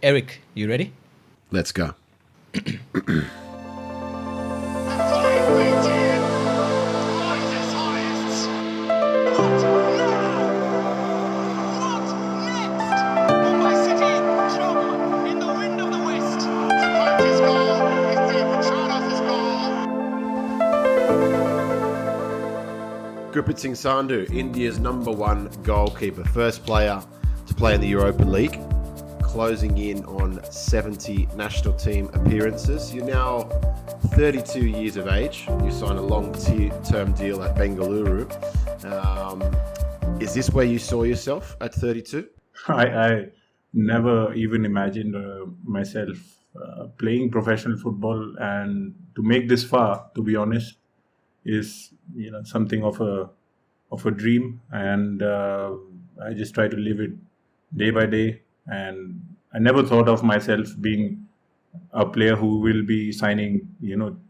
Erik, you ready? Let's go. Gurpreet Singh Sandhu, India's #1 goalkeeper, first player to play in the Europa League, closing in on 70 national team appearances. You're now 32 years of age. You signed a long-term deal at Bengaluru. Is this where you saw yourself at 32? I never even imagined myself playing professional football, and to make this far, to be honest, is something of a dream, and I just try to live it day by day. And I never thought of myself being a player who will be signing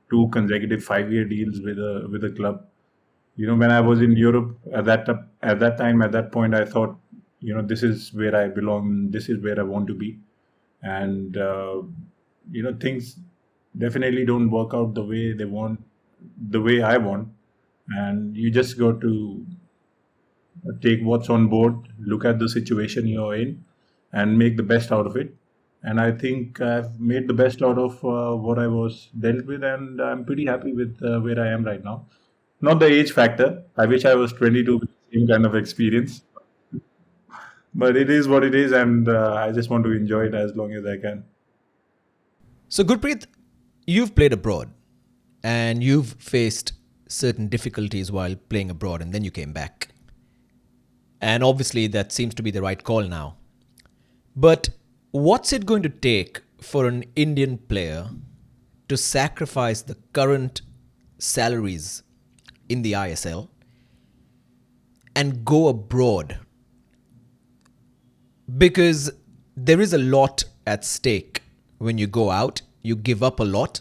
two consecutive 5-year deals with a club. When I was in Europe at that point, I thought, this is where I belong, this is where I want to be. And things definitely don't work out the way I want, and you just got to take what's on board, look at the situation you're in, and make the best out of it. And I think I've made the best out of what I was dealt with, and I'm pretty happy with where I am right now. Not the age factor. I wish I was 22 with the same kind of experience, but it is what it is, and I just want to enjoy it as long as I can. So, Gurpreet, you've played abroad and you've faced certain difficulties while playing abroad, and then you came back. And obviously, that seems to be the right call now. But what's it going to take for an Indian player to sacrifice the current salaries in the ISL and go abroad? Because there is a lot at stake when you go out. You give up a lot,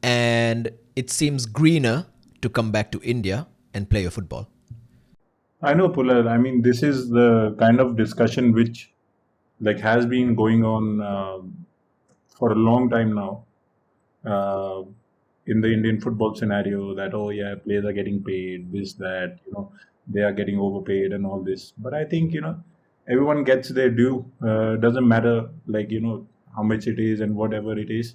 and it seems greener to come back to India and play your football. I know, Pula. I mean, this is the kind of discussion which has been going on for a long time now uh, in the Indian football scenario. That, oh yeah, players are getting paid this, that, they are getting overpaid and all this. But I think everyone gets their due. Doesn't matter how much it is and whatever it is.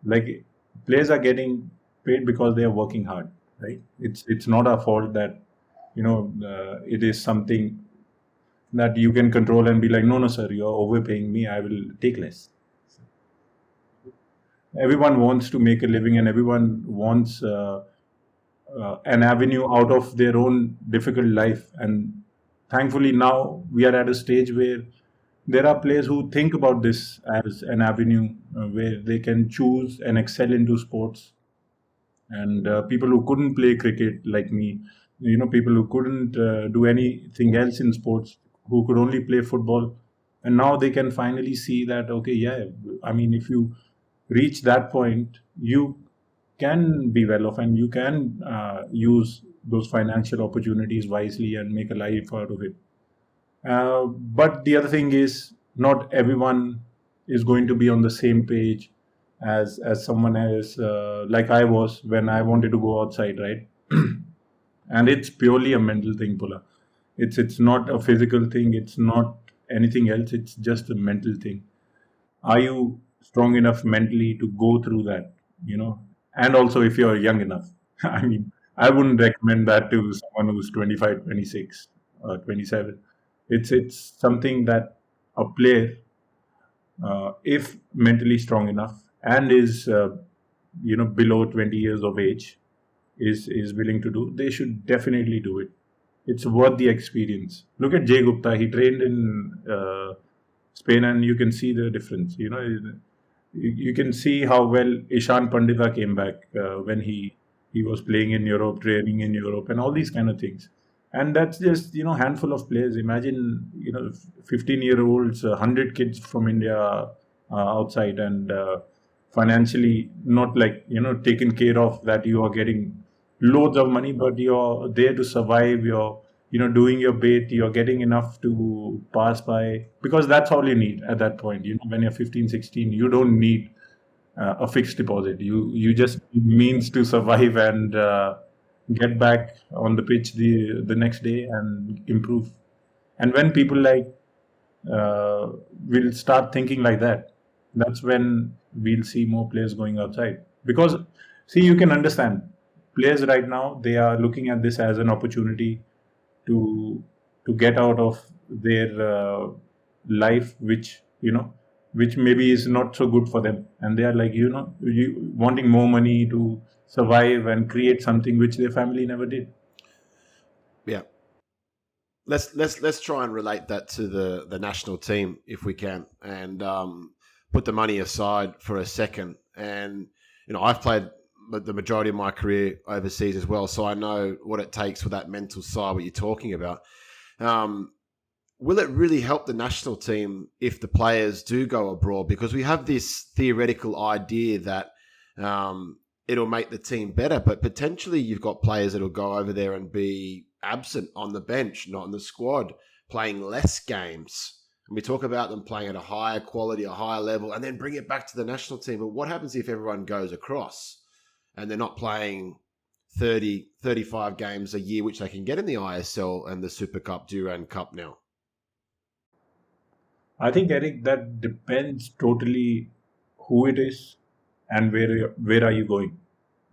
Like, players are getting paid because they are working hard, right? It's not our fault that it is something that you can control and be like, no, no, sir, you're overpaying me, I will take less. Everyone wants to make a living, and everyone wants an avenue out of their own difficult life. And thankfully, now we are at a stage where there are players who think about this as an avenue where they can choose and excel into sports. And people who couldn't play cricket like me, people who couldn't do anything else in sports, who could only play football, and now they can finally see that, okay, yeah, I mean, if you reach that point, you can be well off, and you can use those financial opportunities wisely and make a life out of it. But the other thing is, not everyone is going to be on the same page as someone else, like I was when I wanted to go outside, right? And it's purely a mental thing, Pula. It's not a physical thing. It's not anything else. It's just a mental thing. Are you strong enough mentally to go through that? And also, if you're young enough, I mean, I wouldn't recommend that to someone who's 25, 26, or 27. It's something that a player, if mentally strong enough and is below 20 years of age, is willing to do, they should definitely do it. It's worth the experience. Look at Jay Gupta. He trained in Spain, and you can see the difference. You can see how well Ishan Pandita came back when he was playing in Europe, training in Europe, and all these kind of things. And that's just handful of players. Imagine 15-year-olds, 100 kids from India outside, and financially not taken care of, that you are getting loads of money, but you're there to survive. You're doing your bit, you're getting enough to pass by, because that's all you need at that point. When you're 15, 16, you don't need a fixed deposit. You just need means to survive and get back on the pitch the next day and improve. And when people uh, will start thinking like that, that's when we'll see more players going outside. Because, see, you can understand, players right now, they are looking at this as an opportunity to get out of their life, which maybe is not so good for them, and they are like, wanting more money to survive and create something which their family never did. Yeah. Let's try and relate that to the national team if we can, and put the money aside for a second. And I've played the majority of my career overseas as well, so I know what it takes for that mental side. What you're talking about. Will it really help the national team if the players do go abroad? Because we have this theoretical idea that it'll make the team better, but potentially you've got players that'll go over there and be absent on the bench, not in the squad, playing less games. And we talk about them playing at a higher quality, a higher level, and then bring it back to the national team. But what happens if everyone goes across and they're not playing 30, 35 games a year, which they can get in the ISL and the Super Cup, Duran Cup now? I think, Eric, that depends totally who it is and where are you going,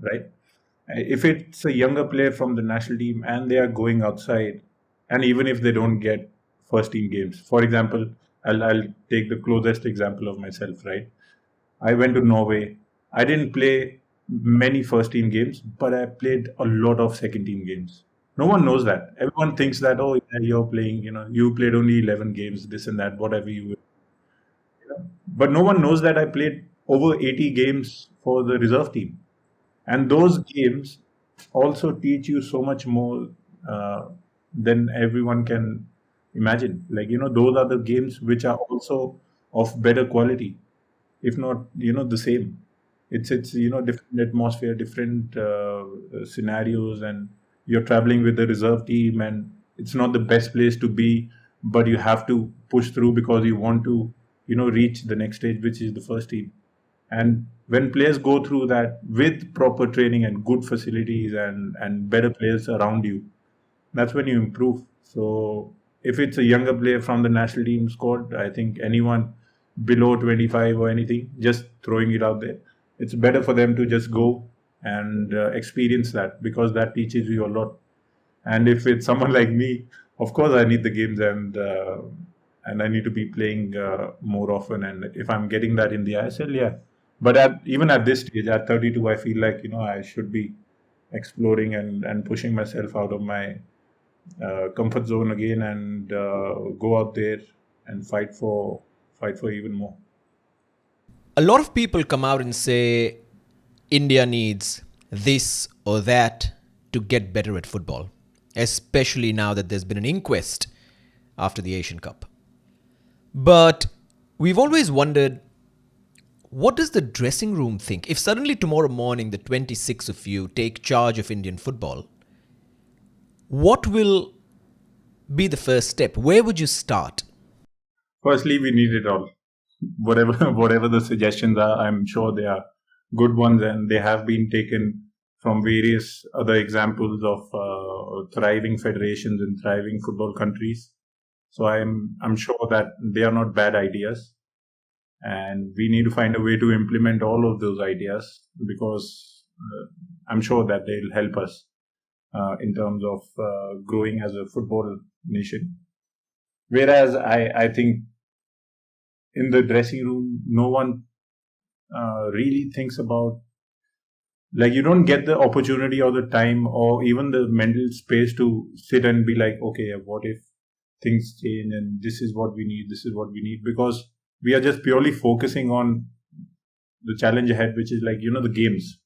right? If it's a younger player from the national team and they are going outside, and even if they don't get first team games, for example, I'll take the closest example of myself, right? I went to Norway. I didn't play many first team games, but I played a lot of second team games. No one knows that. Everyone thinks that, oh, yeah, you're playing, you played only 11 games, this and that, whatever but no one knows that I played over 80 games for the reserve team. And those games also teach you so much more uh, than everyone can imagine. Those are the games which are also of better quality, if not the same. It's different atmosphere, different scenarios, and you're traveling with the reserve team, and it's not the best place to be, but you have to push through because you want to reach the next stage, which is the first team. And when players go through that with proper training and good facilities and better players around you, that's when you improve. So if it's a younger player from the national team squad, I think anyone below 25 or anything, just throwing it out there, it's better for them to just go and experience that, because that teaches you a lot. And if it's someone like me, of course I need the games, and I need to be playing more often. And if I'm getting that in the ISL, yeah. But even at this stage, at 32, I feel like I should be exploring and pushing myself out of my comfort zone again, and go out there and fight for even more. A lot of people come out and say India needs this or that to get better at football, especially now that there's been an inquest after the Asian Cup. But we've always wondered, what does the dressing room think? If suddenly tomorrow morning the 26 of you take charge of Indian football, what will be the first step? Where would you start? Firstly, we need it all. Whatever whatever the suggestions are, I'm sure they are good ones, and they have been taken from various other examples of thriving federations in thriving football countries. So I'm sure that they are not bad ideas, and we need to find a way to implement all of those ideas, because I'm sure that they'll help us in terms of growing as a football nation. Whereas I think in the dressing room, no one really thinks about, you don't get the opportunity or the time or even the mental space to sit and be like, okay, what if things change and this is what we need, this is what we need, because we are just purely focusing on the challenge ahead, which is the games,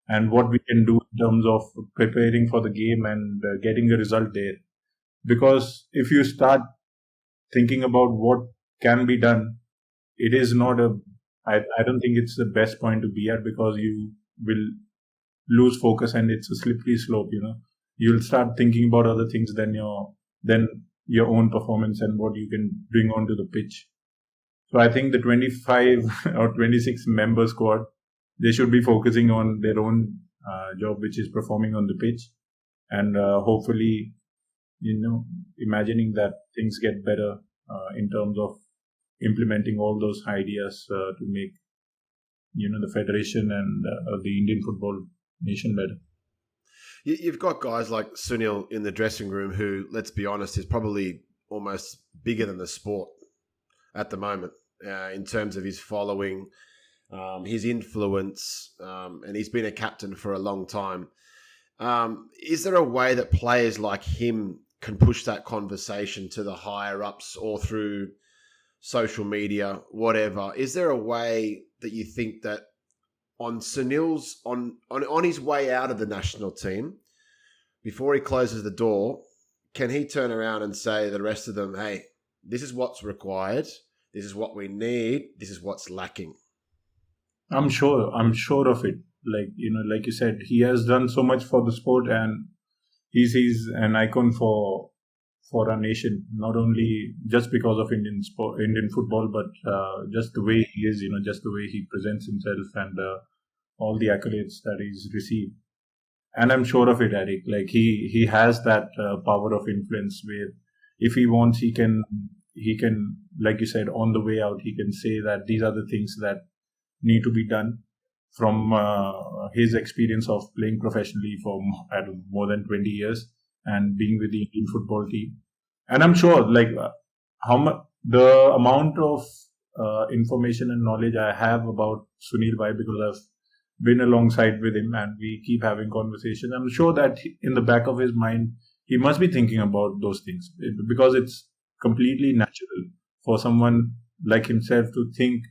and what we can do in terms of preparing for the game and getting a result there. Because if you start thinking about what can be done, it is not I don't think it's the best point to be at, because you will lose focus and it's a slippery slope. You'll start thinking about other things than your than your own performance and what you can bring onto the pitch. So I think the 25 or 26 member squad, they should be focusing on their own job, which is performing on the pitch, and hopefully, imagining that things get better in terms of implementing all those ideas to make, the federation and the Indian football nation better. You've got guys like Sunil in the dressing room who, let's be honest, is probably almost bigger than the sport at the moment in terms of his following, his influence, and he's been a captain for a long time. Is there a way that players like him can push that conversation to the higher ups or through social media, whatever? Is there a way that you think that on Sunil's on his way out of the national team, before he closes the door, can he turn around and say to the rest of them, hey, this is what's required, this is what we need, this is what's lacking? I'm sure of it. Like you said, he has done so much for the sport, and he's an icon for our nation, not only just because of Indian football, but just the way he is, just the way he presents himself, and all the accolades that he's received. And I'm sure of it, Erik. Like he has that power of influence where, if he wants, he can, like you said, on the way out, he can say that these are the things that need to be done from his experience of playing professionally for more than 20 years and being with the Indian football team. And I'm sure, the amount of information and knowledge I have about Sunil Bhai, because I've been alongside with him and we keep having conversations, I'm sure that in the back of his mind, he must be thinking about those things, because it's completely natural for someone like himself to think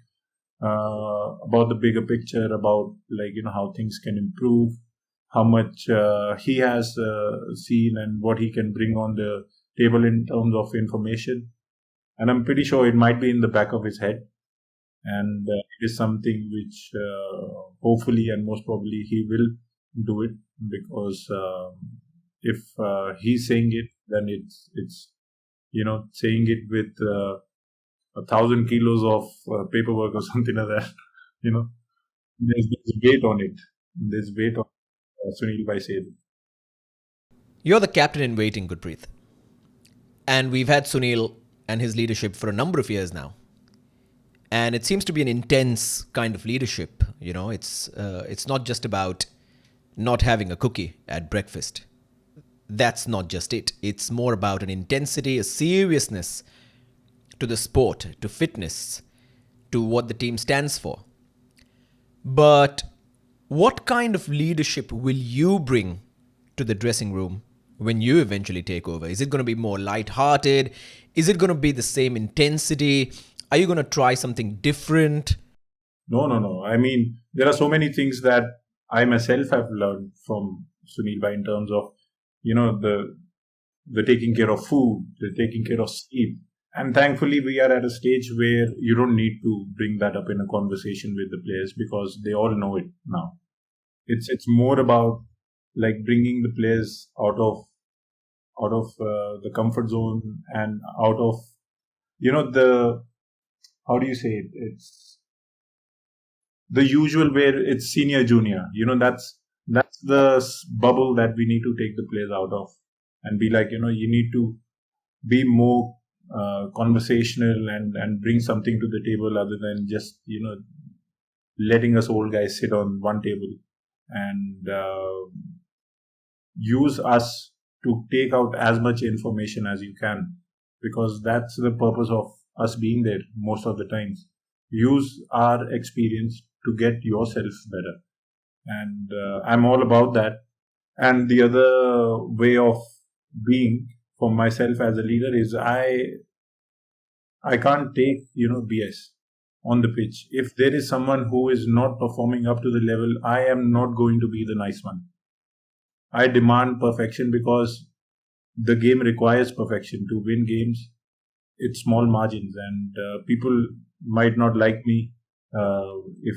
about the bigger picture, about how things can improve, how much he has seen and what he can bring on the table in terms of information. And I'm pretty sure it might be in the back of his head, and it is something which hopefully and most probably he will do it, because if he's saying it, then it's saying it with 1,000 kilos of paperwork or something like that. There's weight on it. There's weight on Sunil Bhai said. You're the captain in waiting, Gurpreet. And we've had Sunil and his leadership for a number of years now. And it seems to be an intense kind of leadership. It's not just about not having a cookie at breakfast. That's not just it. It's more about an intensity, a seriousness to the sport, to fitness, to what the team stands for. But what kind of leadership will you bring to the dressing room when you eventually take over? Is it going to be more light-hearted? Is it going to be the same intensity? Are you going to try something different? No. I mean, there are so many things that I myself have learned from Sunil Bhai in terms of, the taking care of food, the taking care of sleep. And thankfully, we are at a stage where you don't need to bring that up in a conversation with the players, because they all know it now. It's more about bringing the players out of the comfort zone and out of the, how do you say it? It's the usual where it's senior junior. That's the bubble that we need to take the players out of, and be like, you need to be more conversational and bring something to the table other than just letting us old guys sit on one table, and use us to take out as much information as you can, because that's the purpose of us being there most of the times. Use our experience to get yourself better, and I'm all about that. And the other way of being for myself as a leader is I can't take BS on the pitch. If there is someone who is not performing up to the level, I am not going to be the nice one. I demand perfection, because the game requires perfection. To win games, it's small margins, and people might not like me if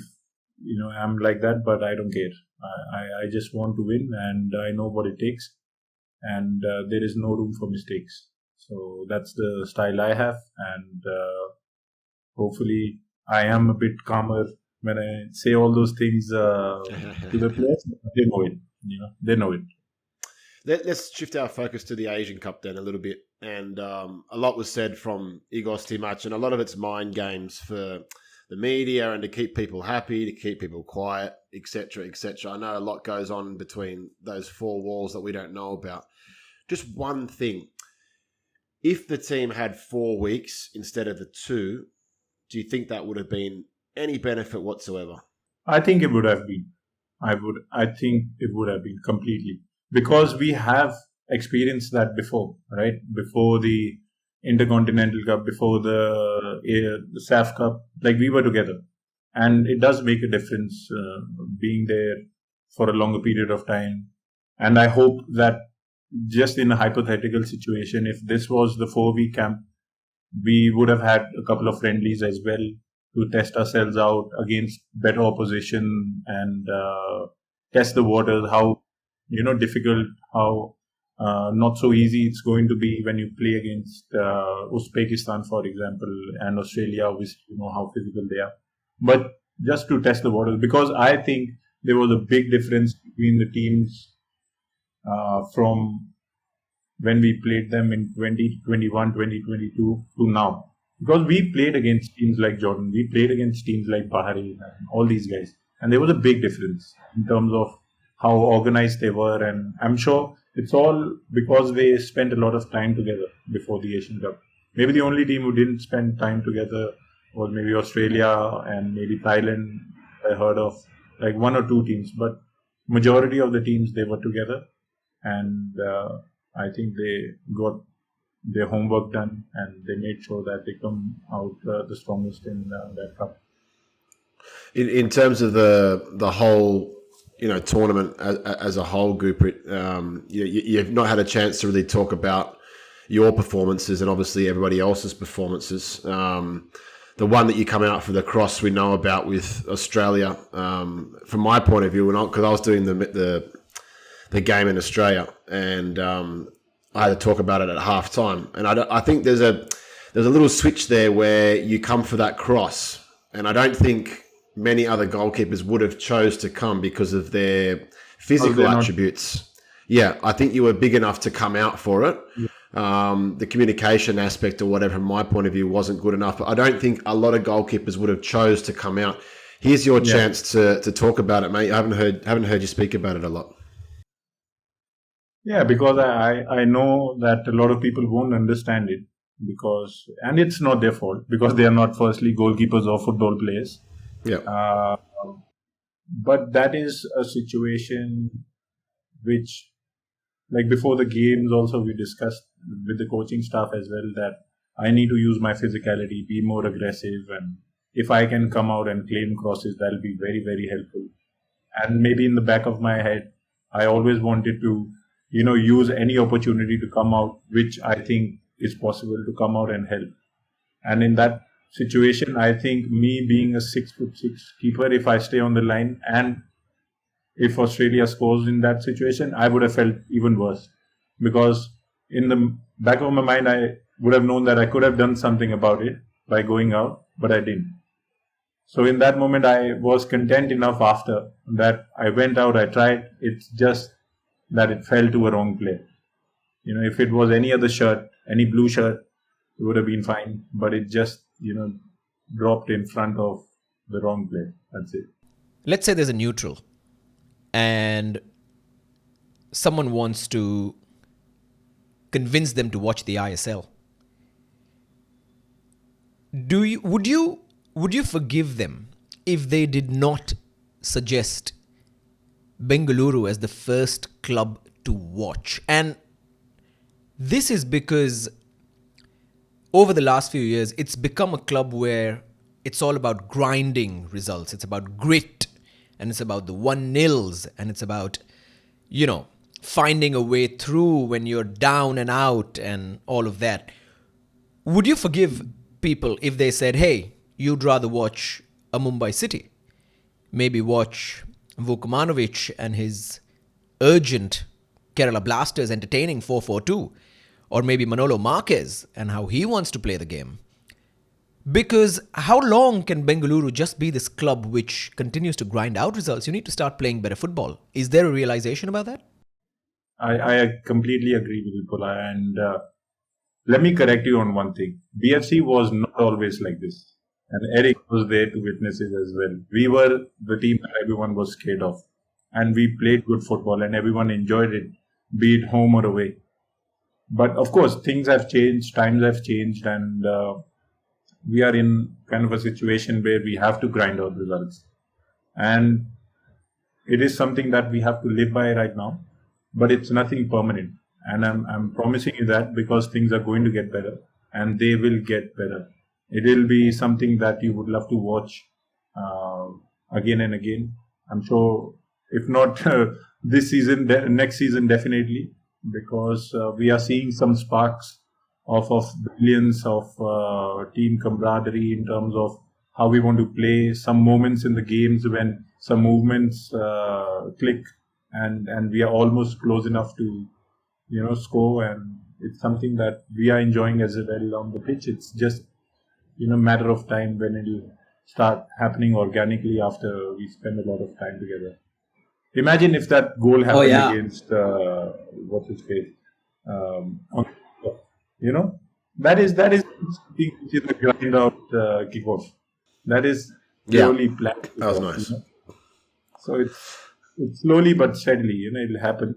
I'm like that, but I don't care. I just want to win, and I know what it takes, and there is no room for mistakes. So that's the style I have, and hopefully I am a bit calmer when I say all those things to the players. They know it. They know it. Let's shift our focus to the Asian Cup then a little bit. And a lot was said from Igos Timac, and a lot of it's mind games for the media and to keep people happy, to keep people quiet, etc., etc. I know a lot goes on between those four walls that we don't know about. Just one thing. If the team had 4 weeks instead of the 2, do you think that would have been any benefit whatsoever? I think it would have been. I think it would have been completely, because we have experienced that before, right? Before the Intercontinental Cup, before the SAF Cup, like we were together, and it does make a difference being there for a longer period of time. And I hope that, just in a hypothetical situation, if this was the 4-week camp, we would have had a couple of friendlies as well to test ourselves out against better opposition and test the waters, how difficult, how not so easy it's going to be when you play against Uzbekistan, for example, and Australia. Obviously, you know how physical they are. But just to test the waters, because I think there was a big difference between the teams from when we played them in 2021, 2022 to now. Because we played against teams like Jordan, we played against teams like Bahrain, and all these guys. And there was a big difference in terms of how organized they were. And I'm sure it's all because they spent a lot of time together before the Asian Cup. Maybe the only team who didn't spend time together was maybe Australia and maybe Thailand, I heard of, like 1 or 2 teams. But majority of the teams, they were together. And I think they got their homework done, and they made sure that they come out the strongest in that cup. In terms of the whole tournament as a whole, Gupreet, you've not had a chance to really talk about your performances and obviously everybody else's performances. The one that you come out for the cross we know about with Australia. From my point of view, because I was doing the game in Australia, and I had to talk about it at half time. And I think there's a little switch there where you come for that cross, and I don't think many other goalkeepers would have chose to come because of their physical attributes. Yeah, I think you were big enough to come out for it. Yeah. The communication aspect or whatever, from my point of view, wasn't good enough. But I don't think a lot of goalkeepers would have chose to come out. Here's your chance to talk about it, mate. I haven't heard you speak about it a lot. Yeah, because I know that a lot of people won't understand it, and it's not their fault, because they are not firstly goalkeepers or football players. Yeah. But that is a situation which, like before the games also, we discussed with the coaching staff as well, that I need to use my physicality, be more aggressive, and if I can come out and claim crosses, that'll be very, very helpful. And maybe in the back of my head, I always wanted to use any opportunity to come out, which I think is possible to come out and help. And in that situation, I think me being a 6'6" keeper, if I stay on the line and if Australia scores in that situation, I would have felt even worse, because in the back of my mind, I would have known that I could have done something about it by going out, but I didn't. So in that moment, I was content enough after that. I went out, I tried. It's just that it fell to a wrong player. If it was any other shirt, any blue shirt, it would have been fine. But it just, dropped in front of the wrong player. That's it. Let's say there's a neutral and someone wants to convince them to watch the ISL. Would you forgive them if they did not suggest Bengaluru as the first club to watch? And this is because over the last few years, it's become a club where it's all about grinding results. It's about grit, and it's about the 1-0s, and it's about, finding a way through when you're down and out and all of that. Would you forgive people if they said, hey, you'd rather watch a Mumbai City? Maybe watch Vukomanovic and his urgent Kerala Blasters entertaining 4-4-2, or maybe Manolo Marquez and how he wants to play the game. Because how long can Bengaluru just be this club which continues to grind out results? You need to start playing better football. Is there a realization about that? I completely agree with you, Pula. And let me correct you on one thing. BFC was not always like this. And Erik was there to witness it as well. We were the team that everyone was scared of. And we played good football and everyone enjoyed it, be it home or away. But of course, things have changed, times have changed, and we are in kind of a situation where we have to grind out results. And it is something that we have to live by right now, but it's nothing permanent. And I'm promising you that, because things are going to get better and they will get better. It will be something that you would love to watch again and again. I'm sure, if not this season, next season definitely, because we are seeing some sparks of brilliance, of team camaraderie in terms of how we want to play. Some moments in the games when some movements click, and we are almost close enough to score, and it's something that we are enjoying as well on the pitch. It's just matter of time when it will start happening organically after we spend a lot of time together. Imagine if that goal happened against what's his face, that is something which is a grind out kickoff. That is purely planned. That was nice. So it's slowly but steadily, it'll happen.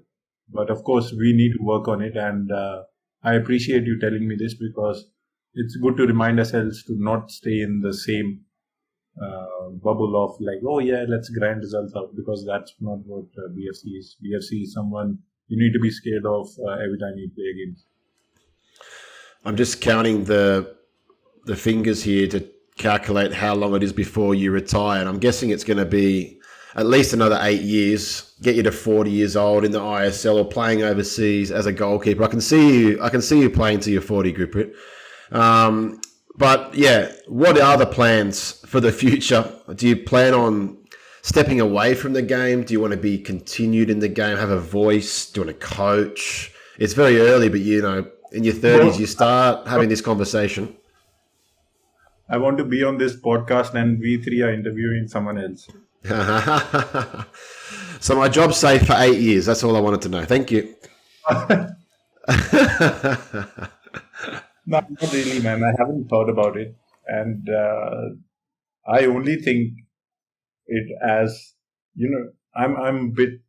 But of course, we need to work on it, and I appreciate you telling me this, because it's good to remind ourselves to not stay in the same bubble of like, oh yeah, let's grind results out, because that's not what BFC is. BFC is someone you need to be scared of every time you play a game. I'm just counting the fingers here to calculate how long it is before you retire, and I'm guessing it's going to be at least another 8 years, get you to 40 years old in the ISL or playing overseas as a goalkeeper. I can see you playing till you're 40, Gupreet. But yeah, what are the plans for the future? Do you plan on stepping away from the game? Do you want to be continued in the game, have a voice? Do you want to coach? It's very early, but in your 30s, you start having this conversation. I want to be on this podcast and we three are interviewing someone else. So my job's safe for 8 years. That's all I wanted to know. Thank you. No, not really, man. I haven't thought about it. And I only think it as, I'm a bit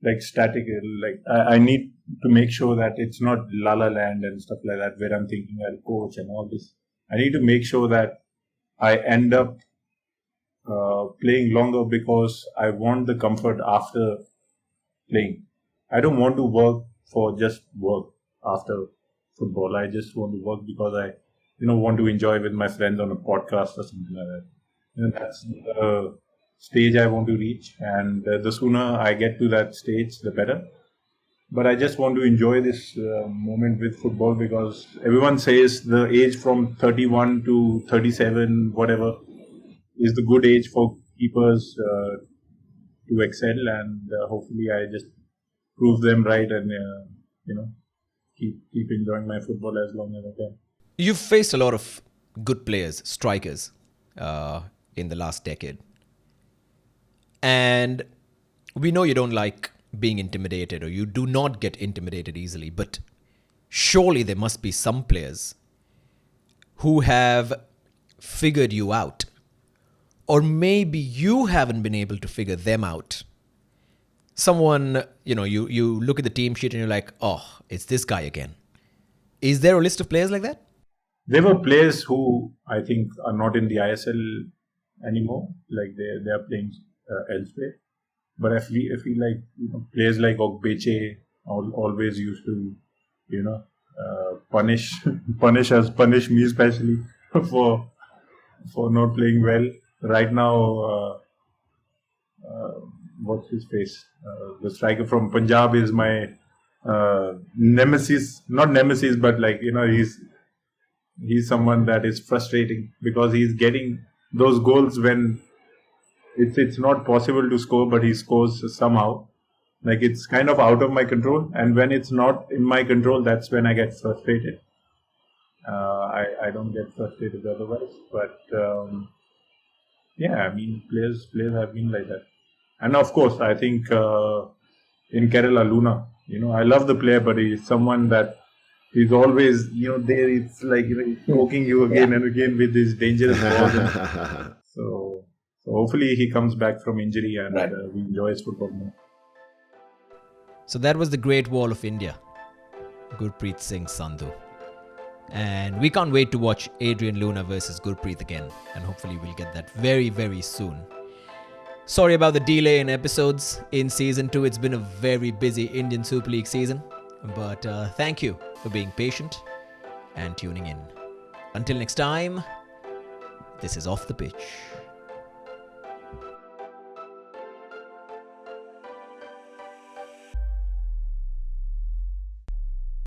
like static. Like I need to make sure that it's not La La Land and stuff like that, where I'm thinking I'll coach and all this. I need to make sure that I end up playing longer, because I want the comfort after playing. I don't want to work for just work after football. I just want to work because I, want to enjoy with my friends on a podcast or something like that. That's the stage I want to reach, and the sooner I get to that stage, the better. But I just want to enjoy this moment with football, because everyone says the age from 31 to 37, whatever, is the good age for keepers to excel, and hopefully I just prove them right and keep enjoying my football as long as I can. You've faced a lot of good players, strikers, in the last decade. And we know you don't like being intimidated, or you do not get intimidated easily, but surely there must be some players who have figured you out, or maybe you haven't been able to figure them out. Someone, you look at the team sheet and you're like, oh, it's this guy again. Is there a list of players like that? There were players who I think are not in the ISL anymore, like they are playing elsewhere. But I feel like players like Ogbeche always used to punish me especially for not playing well. Right now, what's his face? The striker from Punjab is my nemesis. Not nemesis, but he's someone that is frustrating, because he's getting those goals when it's not possible to score, but he scores somehow. Like it's kind of out of my control, and when it's not in my control, that's when I get frustrated. I don't get frustrated otherwise, but yeah, I mean players have been like that, and of course I think in Kerala Luna, I love the player, but he's someone that he's always there. It's like he's poking you again and again with his dangerous balls. So hopefully he comes back from injury and we enjoy his football more. So that was the Great Wall of India, Gurpreet Singh Sandhu. And we can't wait to watch Adrian Luna versus Gurpreet again. And hopefully we'll get that very, very soon. Sorry about the delay in episodes in Season 2. It's been a very busy Indian Super League season. But thank you for being patient and tuning in. Until next time, this is Off the Pitch.